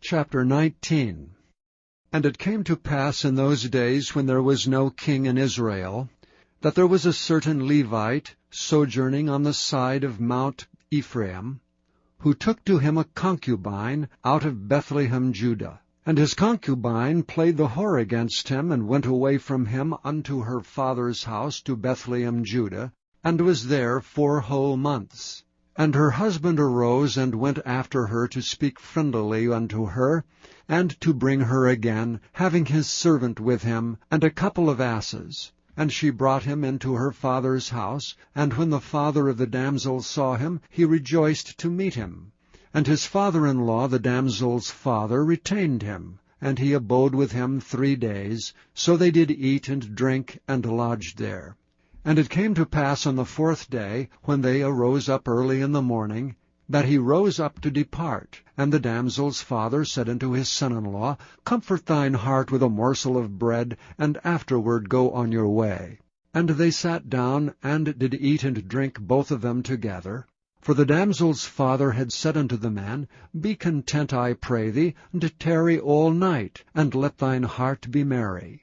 Chapter 19. And it came to pass in those days, when there was no king in Israel, that there was a certain Levite sojourning on the side of Mount Ephraim, who took to him a concubine out of Bethlehemjudah. And his concubine played the whore against him, and went away from him unto her father's house to Bethlehemjudah, and was there 4 whole months. And her husband arose, and went after her to speak friendlily unto her, and to bring her again, having his servant with him, and a couple of asses. And she brought him into her father's house, and when the father of the damsel saw him, he rejoiced to meet him. And his father-in-law, the damsel's father, retained him, and he abode with him 3 days. So they did eat and drink, and lodged there. And it came to pass on the 4th day, when they arose up early in the morning, that he rose up to depart. And the damsel's father said unto his son-in-law, Comfort thine heart with a morsel of bread, and afterward go on your way. And they sat down, and did eat and drink both of them together. For the damsel's father had said unto the man, Be content, I pray thee, and tarry all night, and let thine heart be merry.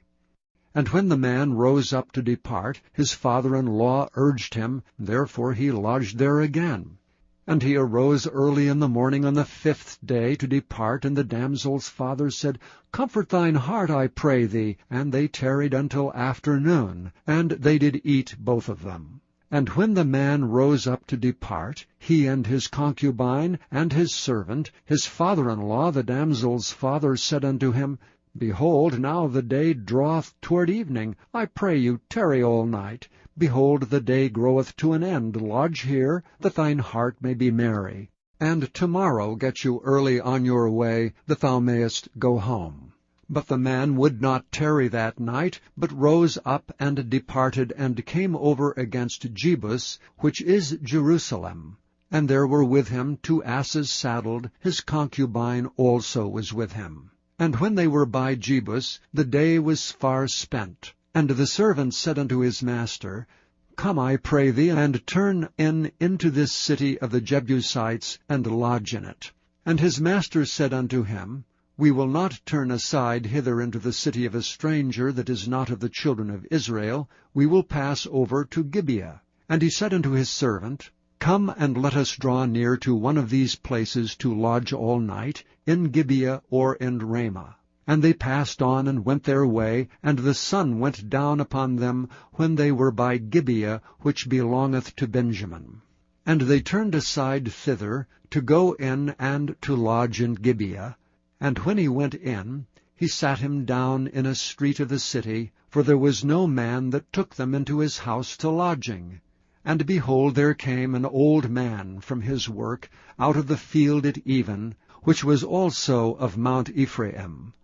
And when the man rose up to depart, his father-in-law urged him, therefore he lodged there again. And he arose early in the morning on the 5th day to depart, and the damsel's father said, Comfort thine heart, I pray thee. And they tarried until afternoon, and they did eat both of them. And when the man rose up to depart, he and his concubine and his servant, his father-in-law, the damsel's father, said unto him, Behold, now the day draweth toward evening. I pray you, tarry all night. Behold, the day groweth to an end. Lodge here, that thine heart may be merry. And tomorrow get you early on your way, that thou mayest go home. But the man would not tarry that night, but rose up and departed, and came over against Jebus, which is Jerusalem. And there were with him 2 asses saddled, his concubine also was with him. And when they were by Jebus, the day was far spent. And the servant said unto his master, Come, I pray thee, and turn into this city of the Jebusites, and lodge in it. And his master said unto him, We will not turn aside hither into the city of a stranger that is not of the children of Israel. We will pass over to Gibeah. And he said unto his servant, Come, and let us draw near to one of these places to lodge all night, in Gibeah or in Ramah. And they passed on and went their way, and the sun went down upon them when they were by Gibeah, which belongeth to Benjamin. And they turned aside thither, to go in and to lodge in Gibeah. And when he went in, he sat him down in a street of the city, for there was no man that took them into his house to lodging. And behold, there came an old man from his work out of the field at even, which was also of Mount Ephraim.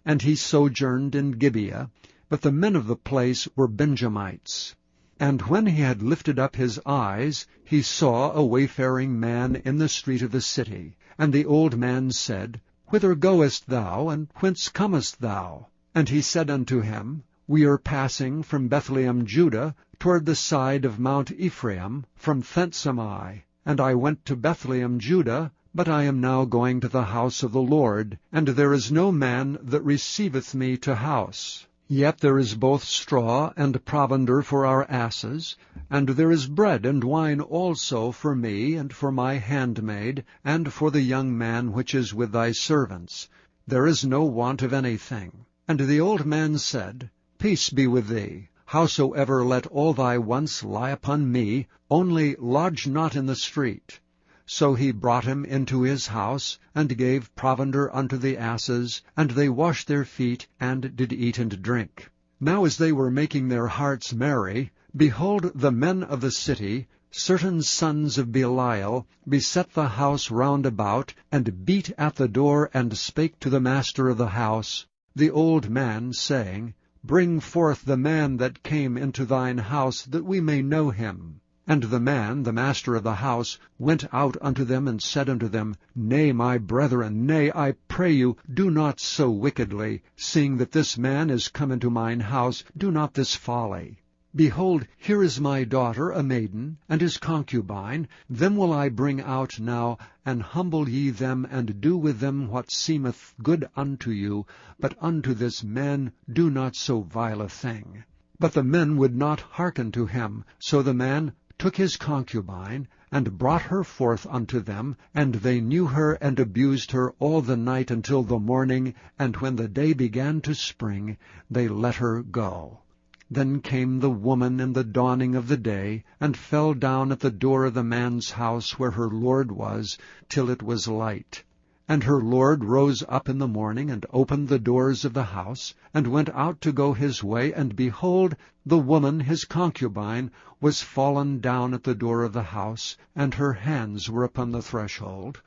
And he sojourned in Gibeah, but the men of the place were Benjamites. And when he had lifted up his eyes, he saw a wayfaring man in the street of the city. And the old man said, Whither goest thou, and whence comest thou? And he said unto him, We are passing from Bethlehemjudah toward the side of Mount Ephraim. From thence am I. And I went to Bethlehemjudah, but I am now going to the house of the Lord, and there is no man that receiveth me to house. Yet there is both straw and provender for our asses, and there is bread and wine also for me, and for my handmaid, and for the young man which is with thy servants. There is no want of anything. And the old man said, Peace be with thee. Howsoever, let all thy wants lie upon me, only lodge not in the street. So he brought him into his house, and gave provender unto the asses, and they washed their feet, and did eat and drink. Now as they were making their hearts merry, behold, the men of the city, certain sons of Belial, beset the house round about, and beat at the door, and spake to the master of the house, the old man, saying, Bring forth the man that came into thine house, that we may know him. And the man, the master of the house, went out unto them, and said unto them, Nay, my brethren, nay, I pray you, do not so wickedly. Seeing that this man is come into mine house, do not this folly. Behold, here is my daughter, a maiden, and his concubine. Them will I bring out now, and humble ye them, and do with them what seemeth good unto you. But unto this man do not so vile a thing. But the men would not hearken to him. So the man took his concubine, and brought her forth unto them, and they knew her, and abused her all the night until the morning, and when the day began to spring, they let her go. Then came the woman in the dawning of the day, and fell down at the door of the man's house where her lord was, till it was light. And her lord rose up in the morning, and opened the doors of the house, and went out to go his way, and behold, the woman his concubine was fallen down at the door of the house, and her hands were upon the threshold.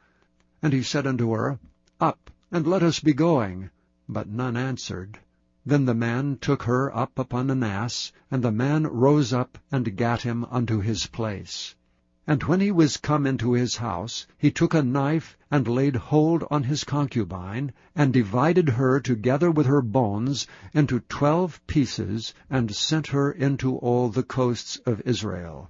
And he said unto her, Up, and let us be going. But none answered. Then the man took her up upon an ass, and the man rose up and gat him unto his place. And when he was come into his house, he took a knife, and laid hold on his concubine, and divided her together with her bones into 12 pieces, and sent her into all the coasts of Israel.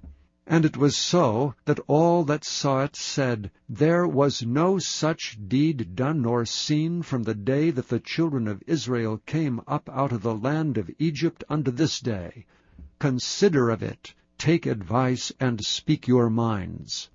And it was so, that all that saw it said, There was no such deed done nor seen from the day that the children of Israel came up out of the land of Egypt unto this day. Consider of it, take advice, and speak your minds.